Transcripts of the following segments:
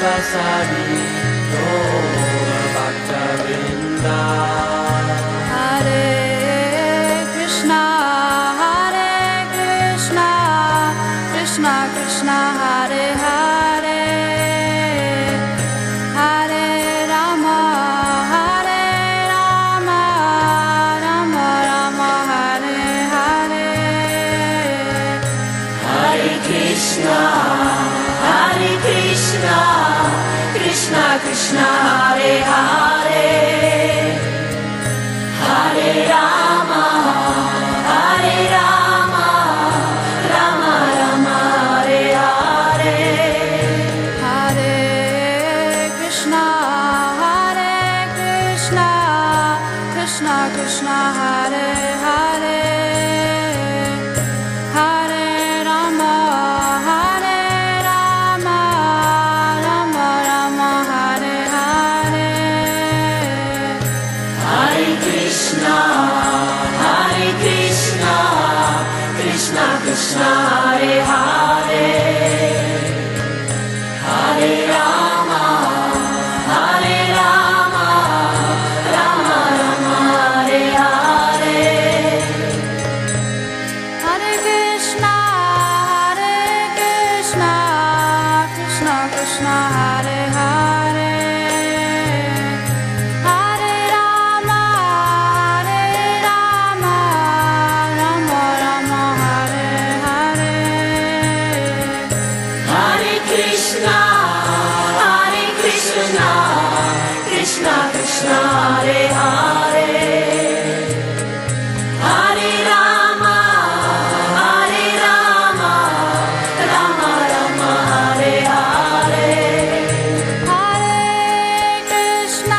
Vasari Gaur Bhakta-vrinda. Hare Krishna, Krishna Krishna, Hare Hare, Hare Rama, Rama Rama, Hare Hare. Hare Krishna, Krishna Krishna, Hare Hare, Hare Rama, Rama Rama, Hare Hare. Hare Krishna, Krishna Krishna, Hare Hare, Hare Rama, Rama Rama, Hare Hare. Hare Krishna, Krishna Krishna, Hare Hare, Hare Rama, Rama Rama, Hare Hare. Hare Krishna, Krishna Krishna, Hare Hare, Hare Rama, Rama Rama, Hare Hare. Hare Krishna, Krishna Krishna, Hare Hare, Hare Rama, Rama Rama, Hare Hare. Hare Krishna,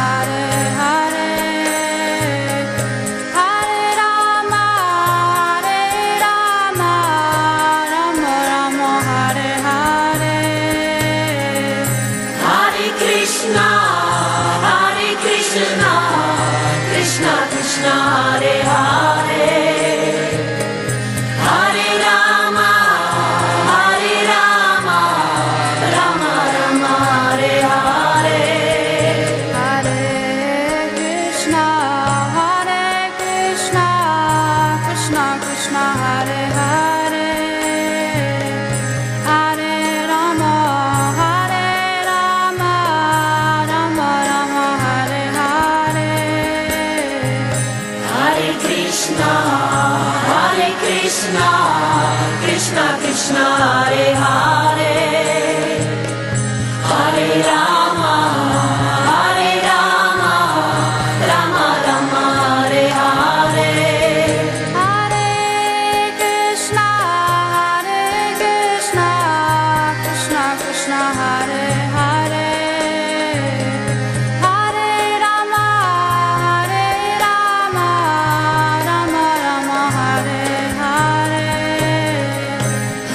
Krishna Krishna, Hare Hare, Hare Rama, Rama Rama, Hare Hare. Hare Krishna, Krishna Krishna, Hare Hare, Hare Rama, Rama Rama, Hare Hare. Hare Krishna, Krishna Krishna, Hare Hare, Hare Rama, Rama Rama, Hare Hare. Hare Krishna, Krishna Krishna, Hare Hare, Hare Rama, Rama Rama, Hare Hare. Hare Krishna, Krishna Krishna, Hare Hare, Hare Rama, Rama Rama, Hare Hare.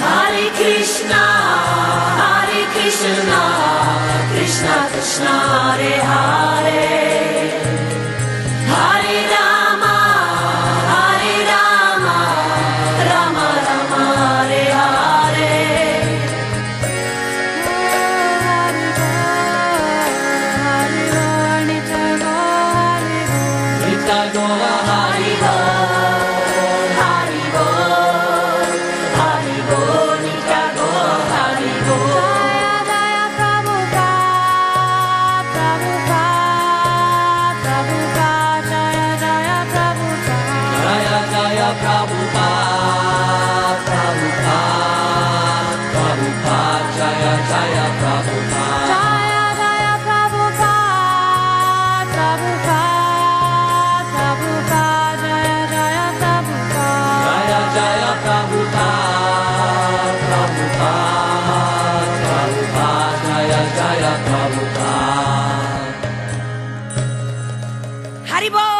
Hare Krishna, Krishna Krishna, Hare Hare, Hare Rama, Rama Rama, Hare Hare. Nitya Gaura Hari Bol, Hari Bol, Hari Bol, Nitya Gaura Hari Bol. Jaya Prabhupada, Jaya Prabhupada. Jaya Prabhupada, Prabhupada, Jaya Prabhupada. Jaya Prabhupada, Prabhupada, Jaya Prabhupada. Jaya Prabhupada, Prabhupada, Jaya Prabhupada. Haribol!